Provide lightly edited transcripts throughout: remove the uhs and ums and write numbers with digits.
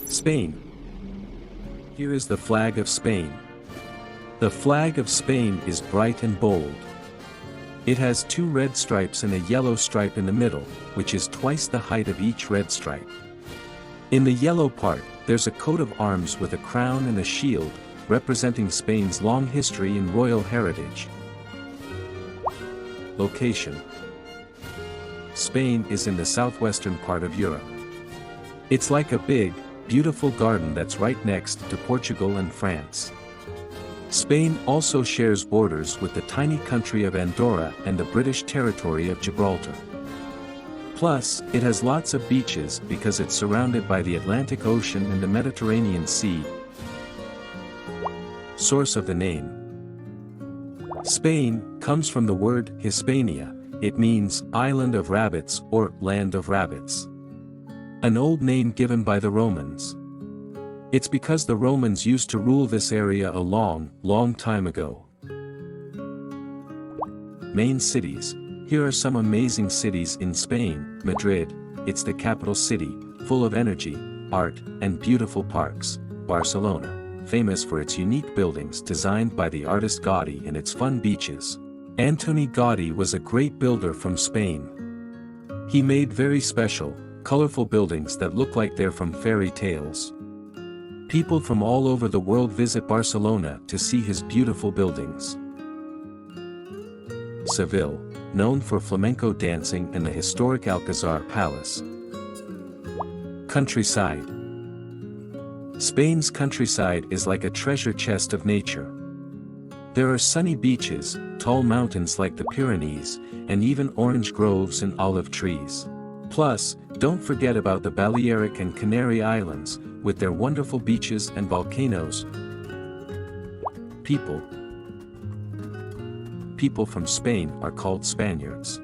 Spain. Here is the flag of Spain. The flag of Spain is bright and bold. It has 2 red stripes and a yellow stripe in the middle, which is twice the height of each red stripe. In the yellow part, there's a coat of arms with a crown and a shield, representing Spain's long history and royal heritage. Location. Spain is in the southwestern part of Europe. It's like a big, beautiful garden that's right next to Portugal and France. Spain also shares borders with the tiny country of Andorra and the British territory of Gibraltar. Plus, it has lots of beaches because it's surrounded by the Atlantic Ocean and the Mediterranean Sea. Source of the name. Spain comes from the word Hispania. It means island of rabbits or land of rabbits. An old name given by the Romans. It's because the Romans used to rule this area a long, long time ago. Main cities. Here are some amazing cities in Spain. Madrid, it's the capital city, full of energy, art, and beautiful parks. Barcelona, famous for its unique buildings designed by the artist Gaudí and its fun beaches. Antoni Gaudí was a great builder from Spain. He made very special, colorful buildings that look like they're from fairy tales. People from all over the world visit Barcelona to see his beautiful buildings. Seville, known for flamenco dancing and the historic Alcázar Palace. Countryside. Spain's countryside is like a treasure chest of nature. There are sunny beaches, tall mountains like the Pyrenees, and even orange groves and olive trees. Plus, don't forget about the Balearic and Canary Islands, with their wonderful beaches and volcanoes. People. People from Spain are called Spaniards.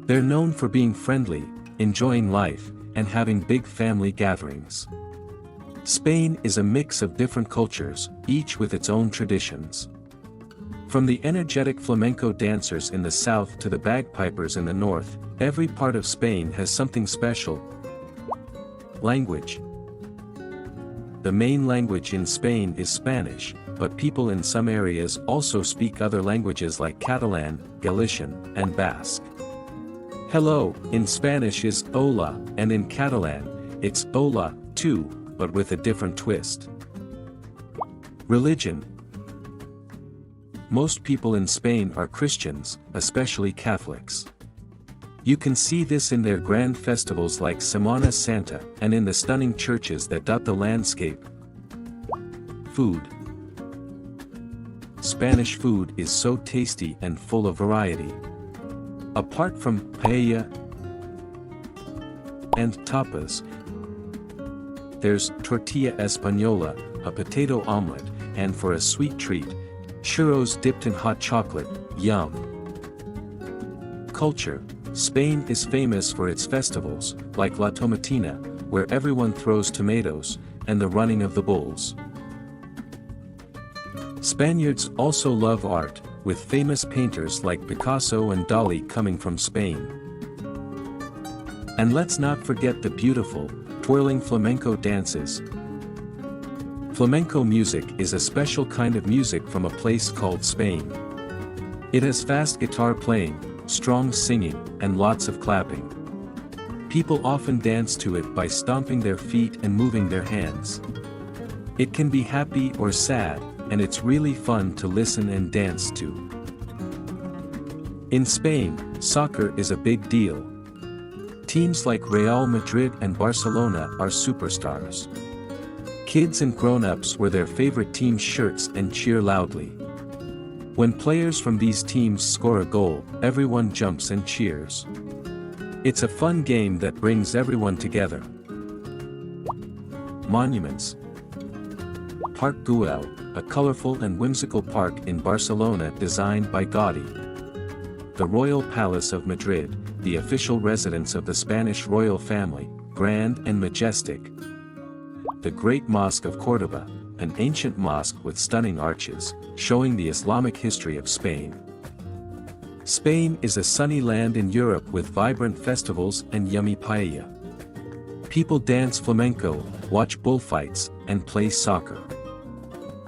They're known for being friendly, enjoying life, and having big family gatherings. Spain is a mix of different cultures, each with its own traditions. From the energetic flamenco dancers in the south to the bagpipers in the north, every part of Spain has something special. Language. The main language in Spain is Spanish, but people in some areas also speak other languages like Catalan, Galician, and Basque. Hello, in Spanish is hola, and in Catalan, it's hola, too, but with a different twist. Religion. Most people in Spain are Christians, especially Catholics. You can see this in their grand festivals like Semana Santa and in the stunning churches that dot the landscape. Food. Spanish food is so tasty and full of variety. Apart from paella and tapas, there's tortilla española, a potato omelet, and for a sweet treat, churros dipped in hot chocolate. Yum! Culture. Spain is famous for its festivals, like La Tomatina, where everyone throws tomatoes, and the running of the bulls. Spaniards also love art, with famous painters like Picasso and Dalí coming from Spain. And let's not forget the beautiful, twirling flamenco dances. Flamenco music is a special kind of music from a place called Spain. It has fast guitar playing, strong singing, and lots of clapping. People often dance to it by stomping their feet and moving their hands. It can be happy or sad, and it's really fun to listen and dance to. In Spain, soccer is a big deal. Teams like Real Madrid and Barcelona are superstars. Kids and grown-ups wear their favorite team's shirts and cheer loudly. When players from these teams score a goal, everyone jumps and cheers. It's a fun game that brings everyone together. Monuments. Parc Güell, a colorful and whimsical park in Barcelona designed by Gaudí. The Royal Palace of Madrid, the official residence of the Spanish royal family, grand and majestic. The Great Mosque of Córdoba, an ancient mosque with stunning arches, showing the Islamic history of Spain. Spain is a sunny land in Europe with vibrant festivals and yummy paella. People dance flamenco, watch bullfights, and play soccer.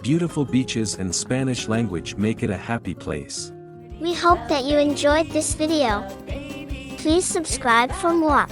Beautiful beaches and Spanish language make it a happy place. We hope that you enjoyed this video. Please subscribe for more.